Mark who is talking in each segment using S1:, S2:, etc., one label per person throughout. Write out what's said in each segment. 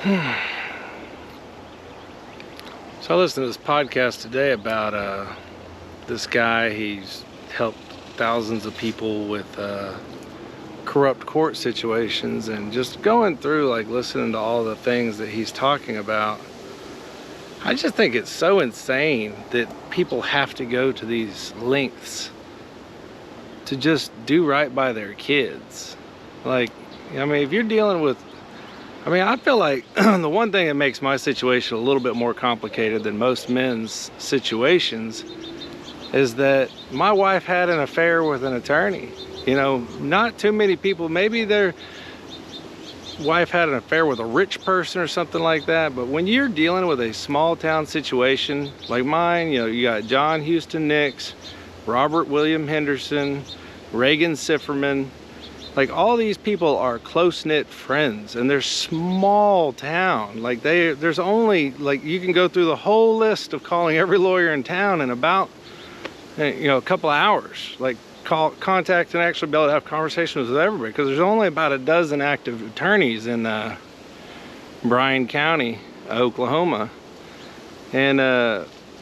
S1: So I listened to this podcast today about this guy. He's helped thousands of people with corrupt court situations, and just going through, like, listening to all the things that he's talking about, I just think it's so insane that people have to go to these lengths to just do right by their kids. Like, I mean, if you're dealing with, I feel like the one thing that makes my situation a little bit more complicated than most men's situations is that my wife had an affair with an attorney. You know, not too many people, maybe their wife had an affair with a rich person or something like that, but when you're dealing with a small town situation like mine, you know, you got John Houston Nix, Robert William Henderson, Reagan Sifferman, like all these people are close-knit friends, and they're small town. Like there's only, like, you can go through the whole list of calling every lawyer in town in about, you know, a couple of hours. Like, contact and actually be able to have conversations with everybody, because there's only about a dozen active attorneys in Bryan County, Oklahoma. And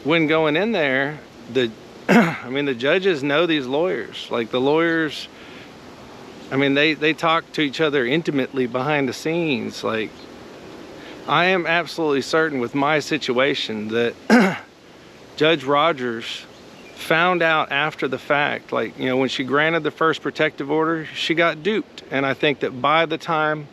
S1: when going in there, the the judges know these lawyers. Like, the lawyers, they talk to each other intimately behind the scenes. Like, I am absolutely certain with my situation that Judge Rogers found out after the fact. Like, you know, when she granted the first protective order, she got duped. And I think that by the time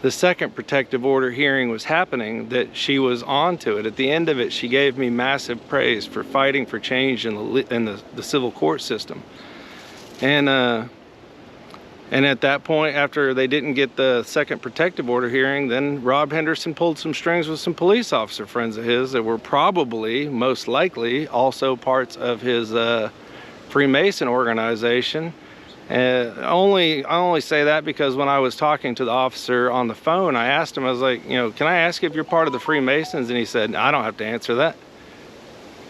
S1: the second protective order hearing was happening, that she was onto it. At the end of it, she gave me massive praise for fighting for change in the civil court system. And at that point, after they didn't get the second protective order hearing, then Rob Henderson pulled some strings with some police officer friends of his that were probably, most likely, also parts of his Freemason organization. I only say that because when I was talking to the officer on the phone, I asked him, I was like, you know, can I ask if you're part of the Freemasons? And he said, I don't have to answer that.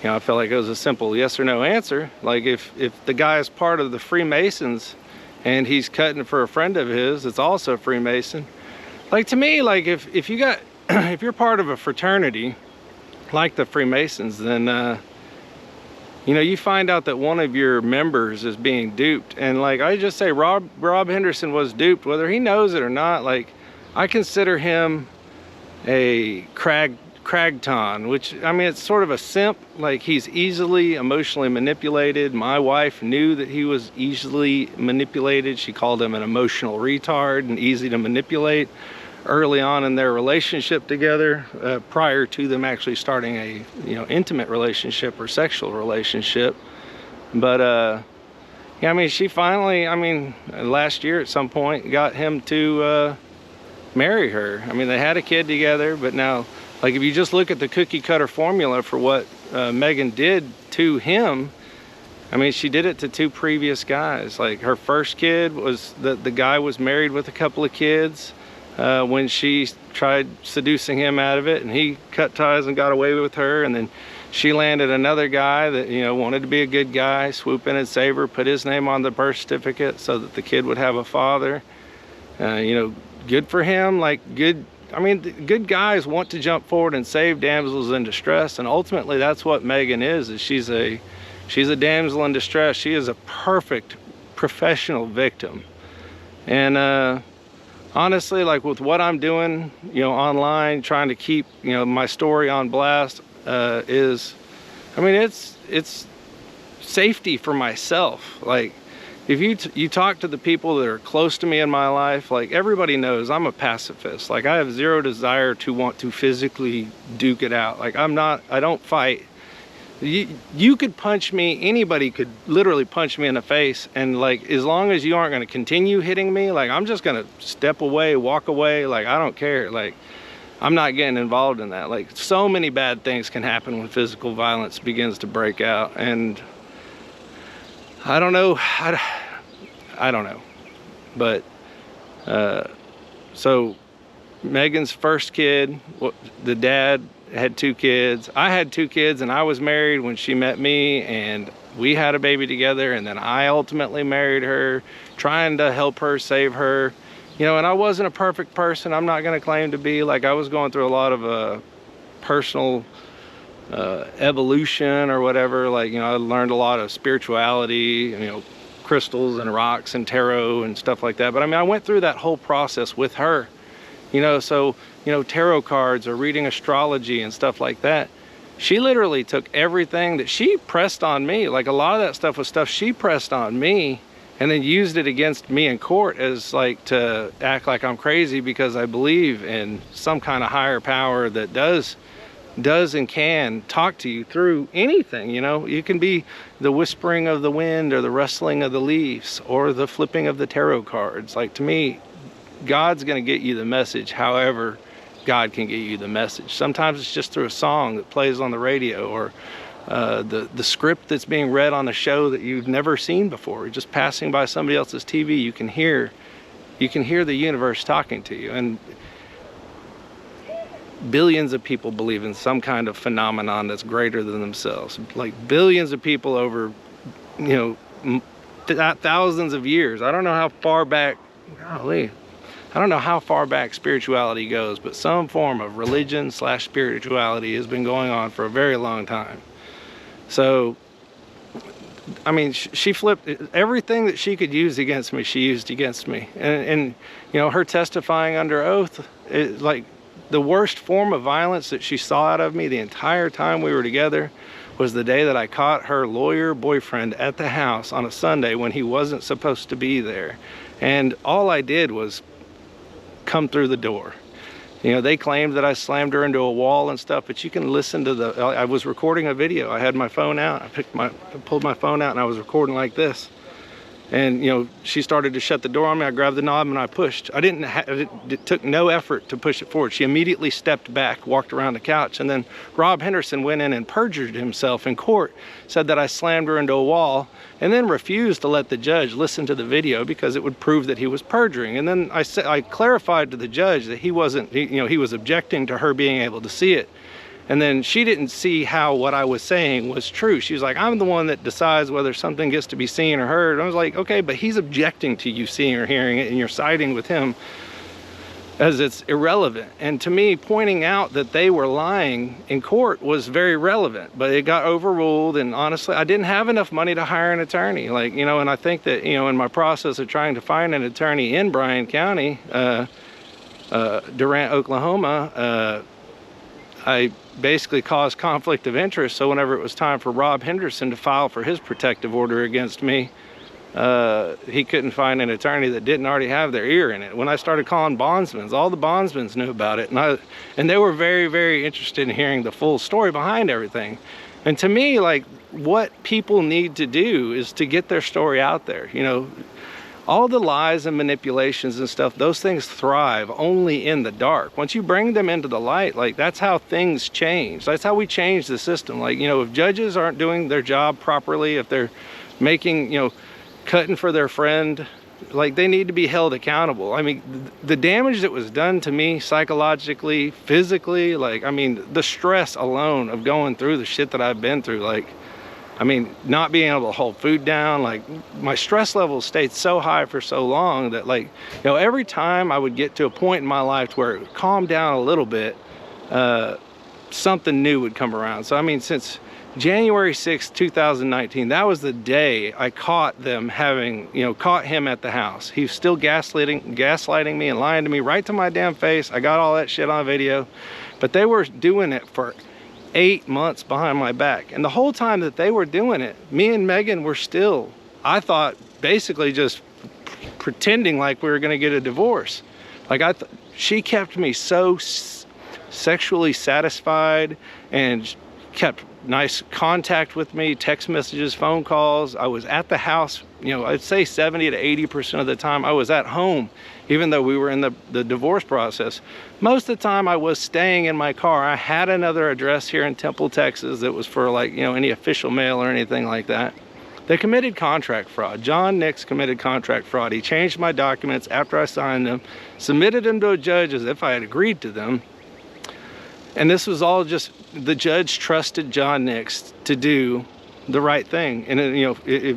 S1: You know, I felt like it was a simple yes or no answer. Like, if the guy is part of the Freemasons and he's cutting for a friend of his that's also a Freemason, like, to me, like, if you got if you're part of a fraternity like the Freemasons, then you know, you find out that one of your members is being duped, and, like, I just say Rob Henderson was duped, whether he knows it or not. Like, I consider him a Cragton, which, it's sort of a simp. Like, he's easily emotionally manipulated. My wife knew that he was easily manipulated. She called him an emotional retard and easy to manipulate early on in their relationship together, prior to them actually starting a, you know, intimate relationship or sexual relationship. But yeah, she finally, last year at some point, got him to marry her. They had a kid together, but now, like, if you just look at the cookie cutter formula for what Megan did to him, she did it to two previous guys. Like, her first kid was, the guy was married with a couple of kids when she tried seducing him out of it, and he cut ties and got away with her. And then she landed another guy that, you know, wanted to be a good guy, swoop in and save her, put his name on the birth certificate so that the kid would have a father. You know, good for him. Like, good guys want to jump forward and save damsels in distress, and ultimately that's what Megan is she's a damsel in distress. She is a perfect professional victim. And honestly, like, with what I'm doing, you know, online, trying to keep, you know, my story on blast, it's safety for myself. Like, if you talk to the people that are close to me in my life, like, everybody knows I'm a pacifist. Like, I have zero desire to want to physically duke it out. Like, I don't fight. You could punch me, anybody could literally punch me in the face, and, like, as long as you aren't going to continue hitting me, like, I'm just going to step away, walk away. Like, I don't care. Like, I'm not getting involved in that. Like, so many bad things can happen when physical violence begins to break out, and I don't know. I don't know. But so Megan's first kid, the dad had two kids. I had two kids, and I was married when she met me, and we had a baby together, and then I ultimately married her, trying to help her, save her. You know, and I wasn't a perfect person. I'm not going to claim to be. Like, I was going through a lot of personal evolution or whatever. Like, you know, I learned a lot of spirituality, you know, crystals and rocks and tarot and stuff like that. But I mean, I went through that whole process with her, you know. So, you know, tarot cards or reading astrology and stuff like that, she literally took everything that she pressed on me. Like, a lot of that stuff was stuff she pressed on me, and then used it against me in court as like to act like I'm crazy because I believe in some kind of higher power that does and can talk to you through anything. You know, you can be the whispering of the wind or the rustling of the leaves or the flipping of the tarot cards. Like, to me, God's going to get you the message however God can get you the message. Sometimes it's just through a song that plays on the radio, or the script that's being read on a show that you've never seen before. Just passing by somebody else's TV, you can hear the universe talking to you. And billions of people believe in some kind of phenomenon that's greater than themselves. Like, billions of people over, you know, thousands of years. I don't know how far back, golly, I don't know how far back spirituality goes, but some form of religion / spirituality has been going on for a very long time. So, I mean, she flipped everything that she could use against me. She used against me, and you know, her testifying under oath, like, the worst form of violence that she saw out of me the entire time we were together was the day that I caught her lawyer boyfriend at the house on a Sunday when he wasn't supposed to be there, and all I did was come through the door. You know, they claimed that I slammed her into a wall and stuff, but you can listen to I was recording a video. I had my phone out. I pulled my phone out and I was recording like this. And, you know, she started to shut the door on me. I grabbed the knob and I pushed. It took no effort to push it forward. She immediately stepped back, walked around the couch, and then Rob Henderson went in and perjured himself in court, said that I slammed her into a wall, and then refused to let the judge listen to the video because it would prove that he was perjuring. And then I clarified to the judge that he wasn't, you know, he was objecting to her being able to see it. And then she didn't see how what I was saying was true. She was like, I'm the one that decides whether something gets to be seen or heard. And I was like, okay, but he's objecting to you seeing or hearing it, and you're siding with him as it's irrelevant. And to me, pointing out that they were lying in court was very relevant, but it got overruled. And honestly, I didn't have enough money to hire an attorney. Like, you know, and I think that, you know, in my process of trying to find an attorney in Bryan County, Durant, Oklahoma, I basically caused conflict of interest. So whenever it was time for Rob Henderson to file for his protective order against me, he couldn't find an attorney that didn't already have their ear in it. When I started calling bondsmen, all the bondsmen knew about it, and they were very, very interested in hearing the full story behind everything. And to me, like, what people need to do is to get their story out there. You know, all the lies and manipulations and stuff, those things thrive only in the dark. Once you bring them into the light, like, that's how things change. That's how we change the system. Like, you know, if judges aren't doing their job properly, if they're making, you know, cutting for their friend, like, they need to be held accountable. I mean, the damage that was done to me psychologically, physically, like, I mean, the stress alone of going through the shit that I've been through, like, I mean, not being able to hold food down, like, my stress levels stayed so high for so long that, like, you know, every time I would get to a point in my life to where it would calm down a little bit, something new would come around. So, I mean, since January 6th, 2019, that was the day I caught them having, you know, caught him at the house. He was still gaslighting me and lying to me right to my damn face. I got all that shit on video, but they were doing it for 8 months behind my back. And the whole time that they were doing it, me and Megan were still, I thought, basically just pretending like we were gonna get a divorce. Like, she kept me so sexually satisfied and kept nice contact with me, text messages, phone calls. I was at the house, you know, I'd say 70 to 80% of the time I was at home, even though we were in the divorce process. Most of the time I was staying in my car. I had another address here in Temple, Texas that was for, like, you know, any official mail or anything like that. They committed contract fraud. John Nix committed contract fraud. He changed my documents after I signed them, submitted them to a judge as if I had agreed to them. And this was all just, the judge trusted John Nix to do the right thing. And you know,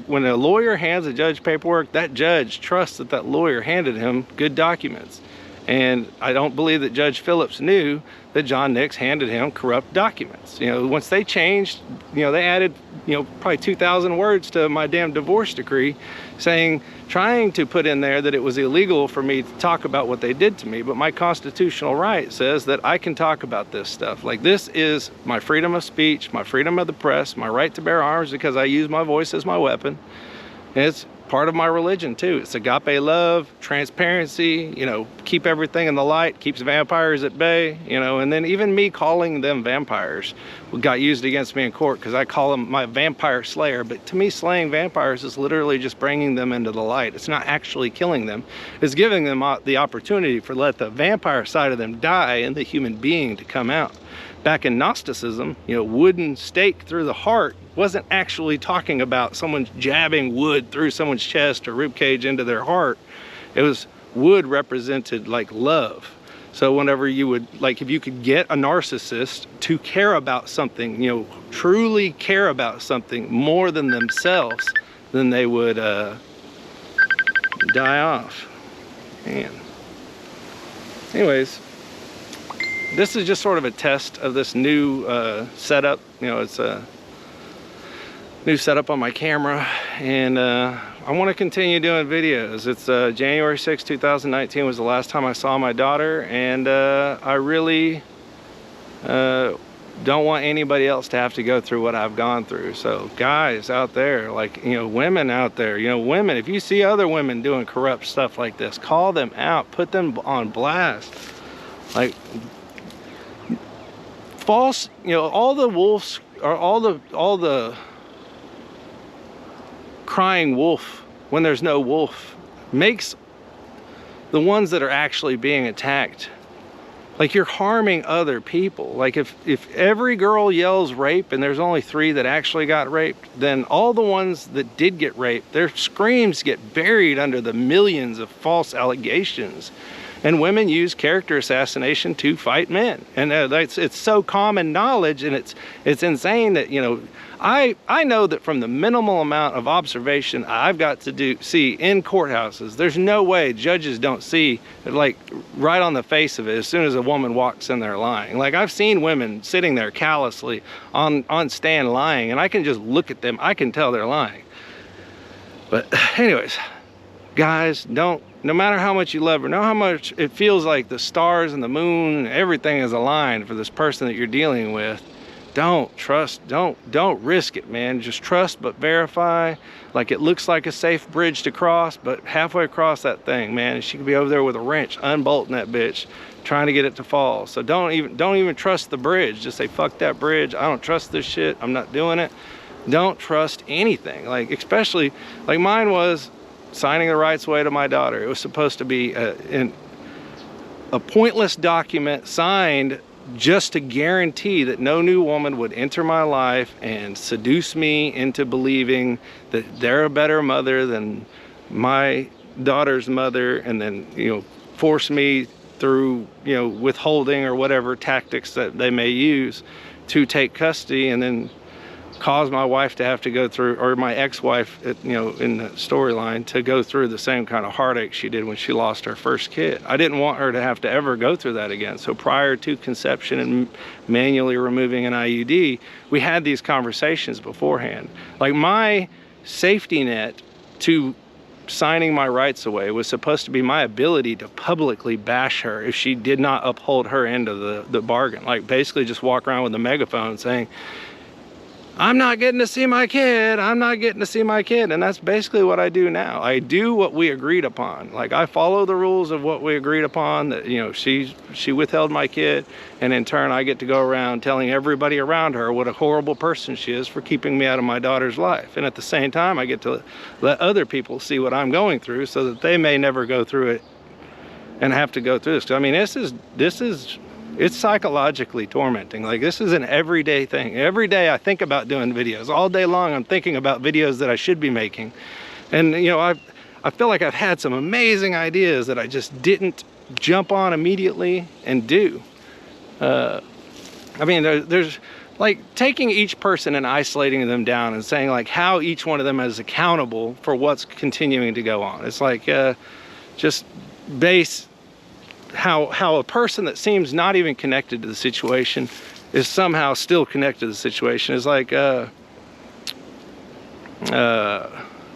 S1: when a lawyer hands a judge paperwork, that judge trusts that that lawyer handed him good documents. And I don't believe that Judge Phillips knew that John Nix handed him corrupt documents. You know, once they changed, you know, they added, you know, probably 2,000 words to my damn divorce decree, trying to put in there that it was illegal for me to talk about what they did to me. But my constitutional right says that I can talk about this stuff. Like, this is my freedom of speech, my freedom of the press, my right to bear arms, because I use my voice as my weapon. And it's part of my religion too. It's agape love, transparency, you know, keep everything in the light, keeps vampires at bay, you know. And then even me calling them vampires got used against me in court, because I call them my vampire slayer. But to me, slaying vampires is literally just bringing them into the light. It's not actually killing them. It's giving them the opportunity for let the vampire side of them die and the human being to come out. Back in Gnosticism, you know, wooden stake through the heart wasn't actually talking about someone jabbing wood through someone's chest or ribcage into their heart. It was wood represented like love. So whenever you would, like, if you could get a narcissist to care about something, you know, truly care about something more than themselves, then they would die off. Man. Anyways, this is just sort of a test of this new setup. You know, it's a new setup on my camera, and I want to continue doing videos. It's January 6, 2019 was the last time I saw my daughter, and I really don't want anybody else to have to go through what I've gone through. So guys out there, like, you know, women out there, you know, women, if you see other women doing corrupt stuff like this, call them out, put them on blast. Like, false, you know, all the wolves, or all the crying wolf when there's no wolf, makes the ones that are actually being attacked, like, you're harming other people. Like, if every girl yells rape and there's only 3 that actually got raped, then all the ones that did get raped, their screams get buried under the millions of false allegations. And women use character assassination to fight men, and it's so common knowledge, and it's insane that, you know, I know that from the minimal amount of observation I've got to see in courthouses, there's no way judges don't see, like, right on the face of it as soon as a woman walks in there lying. Like, I've seen women sitting there callously on stand lying, and I can just look at them, I can tell they're lying. But anyways, guys, no matter how much you love her, know how much it feels like the stars and the moon, everything is aligned for this person that you're dealing with. Don't trust, don't risk it, man. Just trust but verify. Like, it looks like a safe bridge to cross, but halfway across that thing, man, she could be over there with a wrench unbolting that bitch, trying to get it to fall. So don't even trust the bridge. Just say, fuck that bridge, I don't trust this shit, I'm not doing it. Don't trust anything. Like, especially like mine was signing the rights away to my daughter. It was supposed to be a pointless document signed just to guarantee that no new woman would enter my life and seduce me into believing that they're a better mother than my daughter's mother, and then, you know, force me through, you know, withholding or whatever tactics that they may use to take custody, and then cause my wife to have to go through, or my ex-wife, you know, in the storyline, to go through the same kind of heartache she did when she lost her first kid. I didn't want her to have to ever go through that again. So prior to conception and manually removing an IUD, we had these conversations beforehand. Like, my safety net to signing my rights away was supposed to be my ability to publicly bash her if she did not uphold her end of the bargain. Like, basically just walk around with a megaphone saying, I'm not getting to see my kid, I'm not getting to see my kid. And that's basically what I do now. I do what we agreed upon. Like, I follow the rules of what we agreed upon, that, you know, she withheld my kid, and in turn I get to go around telling everybody around her what a horrible person she is for keeping me out of my daughter's life. And at the same time, I get to let other people see what I'm going through so that they may never go through it and have to go through this. I mean, it's psychologically tormenting. Like, this is an everyday thing. Every day I think about doing videos. All day long I'm thinking about videos that I should be making. And, you know, I feel like I've had some amazing ideas that I just didn't jump on immediately and do. I mean, there's like taking each person and isolating them down and saying like how each one of them is accountable for what's continuing to go on. It's like just base how a person that seems not even connected to the situation is somehow still connected to the situation. Is like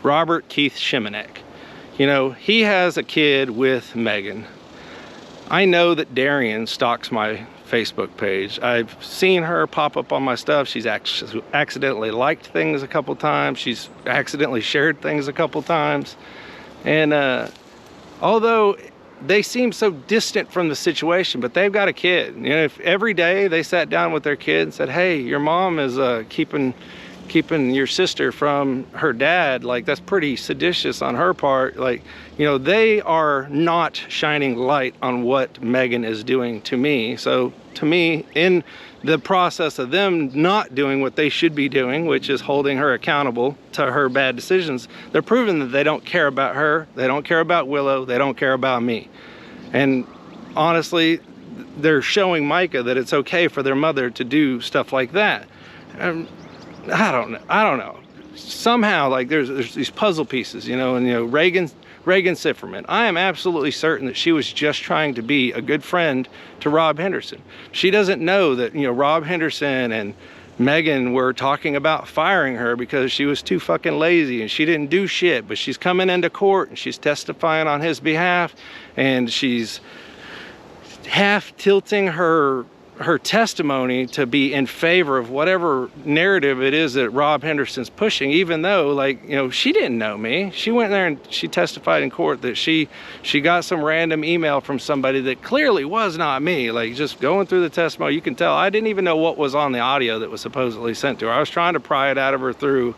S1: Robert Keith Shimanek. You know, he has a kid with Megan. I know that Darian stalks my Facebook page. I've seen her pop up on my stuff. She's actually accidentally liked things a couple times. She's accidentally shared things a couple times. And although they seem so distant from the situation, but they've got a kid. You know, if every day they sat down with their kid and said, hey, your mom is keeping your sister from her dad, like that's pretty seditious on her part. Like, you know, they are not shining light on what Megan is doing to me. So to me, in the process of them not doing what they should be doing, which is holding her accountable to her bad decisions, they're proving that they don't care about her, they don't care about Willow, they don't care about me. And honestly, they're showing Micah that it's okay for their mother to do stuff like that. I don't know. Somehow, like there's these puzzle pieces, you know, and you know, Reagan Sifferman. I am absolutely certain that she was just trying to be a good friend to Rob Henderson. She doesn't know that, you know, Rob Henderson and Megan were talking about firing her because she was too fucking lazy and she didn't do shit, but she's coming into court and she's testifying on his behalf, and she's half tilting her testimony to be in favor of whatever narrative it is that Rob Henderson's pushing, even though, like, you know, she didn't know me. She went there and she testified in court that she got some random email from somebody that clearly was not me. Like, just going through the testimony, you can tell I didn't even know what was on the audio that was supposedly sent to her. I was trying to pry it out of her through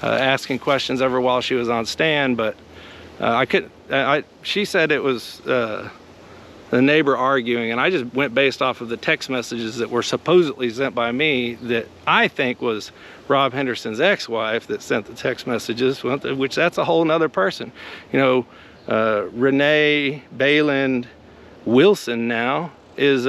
S1: asking questions of her while she was on stand, but I couldn't. She said it was the neighbor arguing, and I just went based off of the text messages that were supposedly sent by me that I think was Rob Henderson's ex-wife that sent the text messages, which that's a whole nother person. You know, Renee Bayland Wilson now is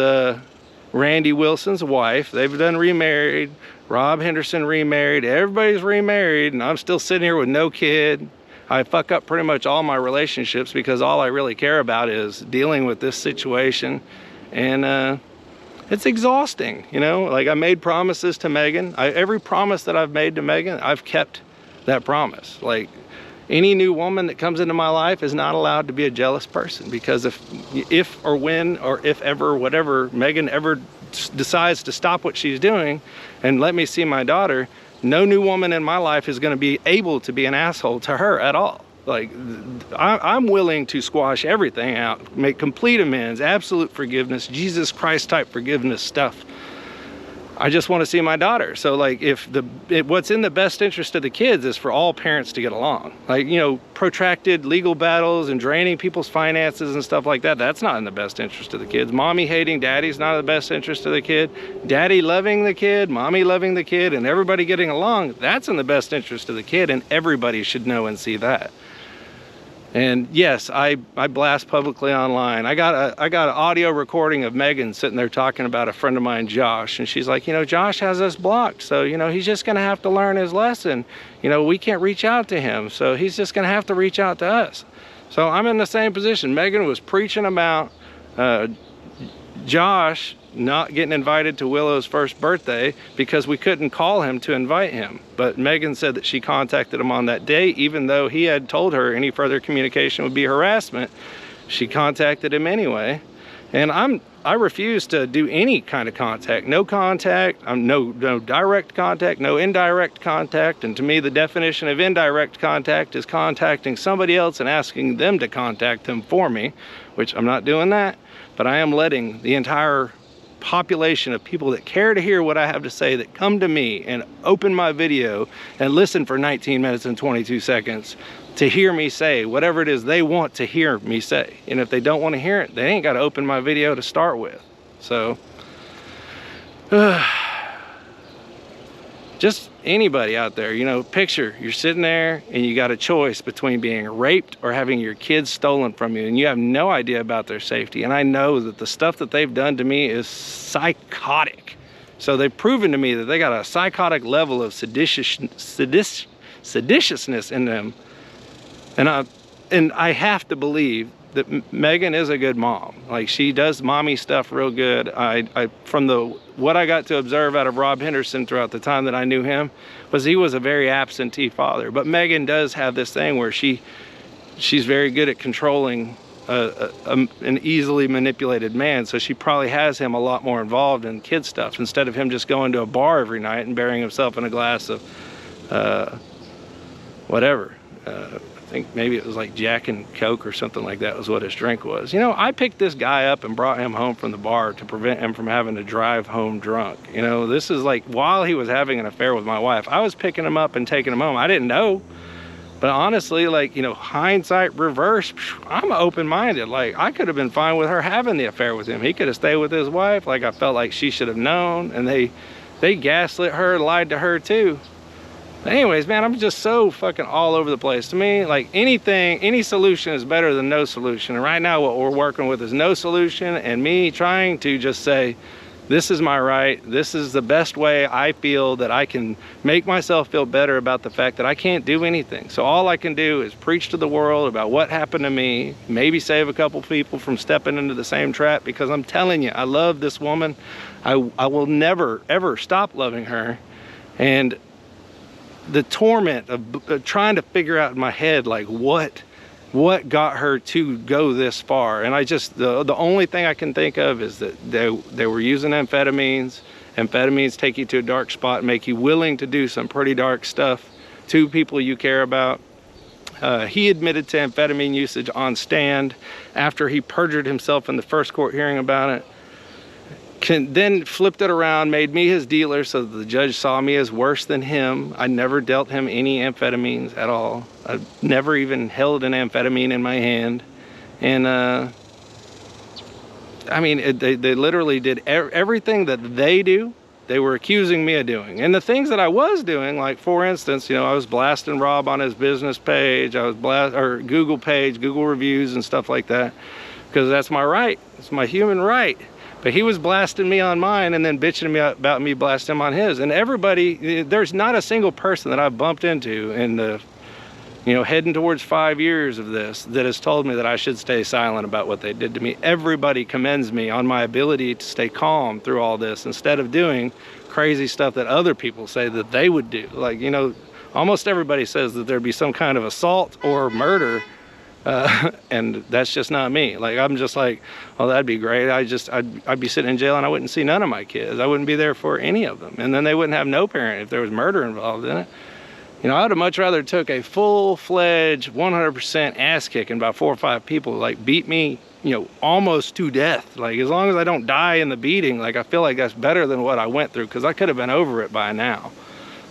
S1: Randy Wilson's wife. They've done remarried. Rob Henderson remarried. Everybody's remarried, and I'm still sitting here with no kid. I fuck up pretty much all my relationships because all I really care about is dealing with this situation, and it's exhausting, you know? Like, I made promises to Megan. Every promise that I've made to Megan, I've kept that promise. Like, any new woman that comes into my life is not allowed to be a jealous person, because if or when or if ever, whatever, Megan ever decides to stop what she's doing and let me see my daughter, no new woman in my life is going to be able to be an asshole to her at all. Like, I'm willing to squash everything out, make complete amends, absolute forgiveness, Jesus Christ type forgiveness stuff. I just want to see my daughter. So like, what's in the best interest of the kids is for all parents to get along. Like, you know, protracted legal battles and draining people's finances and stuff like that, that's not in the best interest of the kids. Mommy hating daddy's not in the best interest of the kid. Daddy loving the kid, mommy loving the kid, and everybody getting along, that's in the best interest of the kid, and everybody should know and see that. And yes, I blast publicly online. I got an audio recording of Megan sitting there talking about a friend of mine, Josh, and she's like, you know, Josh has us blocked, so, you know, he's just gonna have to learn his lesson. You know, we can't reach out to him, so he's just gonna have to reach out to us. So I'm in the same position. Megan was preaching about Josh not getting invited to Willow's first birthday because we couldn't call him to invite him. But Megan said that she contacted him on that day, even though he had told her any further communication would be harassment. She contacted him anyway. And I refuse to do any kind of contact. No contact, no direct contact, no indirect contact. And to me, the definition of indirect contact is contacting somebody else and asking them to contact them for me, which I'm not doing that. But I am letting the entire population of people that care to hear what I have to say, that come to me and open my video and listen for 19 minutes and 22 seconds to hear me say whatever it is they want to hear me say. And if they don't want to hear it, they ain't got to open my video to start with. So just anybody out there, you know, picture you're sitting there and you got a choice between being raped or having your kids stolen from you, and you have no idea about their safety. And I know that the stuff that they've done to me is psychotic. So they've proven to me that they got a psychotic level of seditiousness in them. And I have to believe that Megan is a good mom. Like, she does mommy stuff real good. From what I got to observe out of Rob Henderson throughout the time that I knew him, was he was a very absentee father. But Megan does have this thing where she's very good at controlling an easily manipulated man, so she probably has him a lot more involved in kid stuff instead of him just going to a bar every night and burying himself in a glass of whatever. I think maybe it was like Jack and Coke or something like that was what his drink was. You know, I picked this guy up and brought him home from the bar to prevent him from having to drive home drunk. You know, this is like while he was having an affair with my wife, I was picking him up and taking him home. I didn't know. But honestly, like, you know, hindsight reverse, I'm open-minded. Like, I could have been fine with her having the affair with him. He could have stayed with his wife. Like, I felt like she should have known. And they gaslit her, lied to her too. But anyways, man, I'm just so fucking all over the place. To me, like, any solution is better than no solution. And right now what we're working with is no solution, and me trying to just say, this is my right. This is the best way I feel that I can make myself feel better about the fact that I can't do anything. So all I can do is preach to the world about what happened to me, maybe save a couple people from stepping into the same trap, because I'm telling you, I love this woman. I will never, ever stop loving her. And the torment of trying to figure out in my head, like, what got her to go this far. And I just, the only thing I can think of is that they were using amphetamines. Amphetamines take you to a dark spot and make you willing to do some pretty dark stuff to people you care about. He admitted to amphetamine usage on stand after he perjured himself in the first court hearing about it. Then flipped it around, made me his dealer so that the judge saw me as worse than him. I never dealt him any amphetamines at all. I've never even held an amphetamine in my hand. And I mean, they literally did everything that they do, they were accusing me of doing. And the things that I was doing, like, for instance, you know, I was blasting Rob on his business page, I was or Google page, Google reviews and stuff like that, because that's my right. It's my human right. But he was blasting me on mine and then bitching me about me blasting him on his. And everybody, there's not a single person that I've bumped into in the, you know, heading towards 5 years of this that has told me that I should stay silent about what they did to me. Everybody commends me on my ability to stay calm through all this instead of doing crazy stuff that other people say that they would do. Like, you know, almost everybody says that there'd be some kind of assault or murder. And that's just not me. Like, I'm just like, oh, that'd be great. I'd be sitting in jail and I wouldn't see none of my kids. I wouldn't be there for any of them. And then they wouldn't have no parent if there was murder involved in it. You know, I'd have much rather took a full-fledged 100% ass kicking by 4 or 5 people, like, beat me, you know, almost to death. Like, as long as I don't die in the beating, like, I feel like that's better than what I went through, because I could have been over it by now.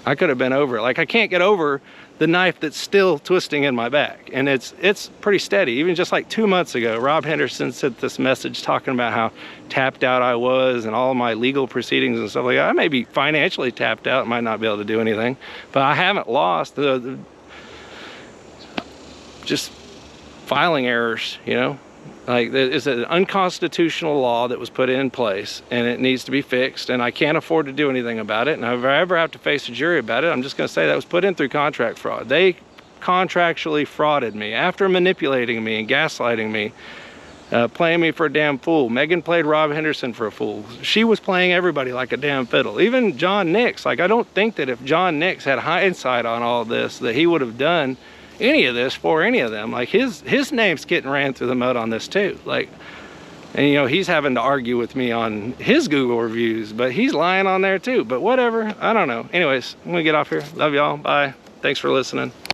S1: I could have been over it. Like, I can't get over the knife that's still twisting in my back, and it's pretty steady. Even just like 2 months ago, Rob Henderson sent this message talking about how tapped out I was and all my legal proceedings and stuff like that. I may be financially tapped out, might not be able to do anything, but I haven't lost just filing errors, you know. Like, it's an unconstitutional law that was put in place, and it needs to be fixed, and I can't afford to do anything about it. And if I ever have to face a jury about it, I'm just going to say that was put in through contract fraud. They contractually frauded me after manipulating me and gaslighting me, playing me for a damn fool. Megan played Rob Henderson for a fool. She was playing everybody like a damn fiddle. Even John Nix. Like, I don't think that if John Nix had hindsight on all this, that he would have done any of this for any of them. Like, his name's getting ran through the mud on this too. Like, and you know, he's having to argue with me on his Google reviews, but he's lying on there too. But whatever, I don't know. Anyways, I'm gonna get off here. Love y'all, bye. Thanks for listening.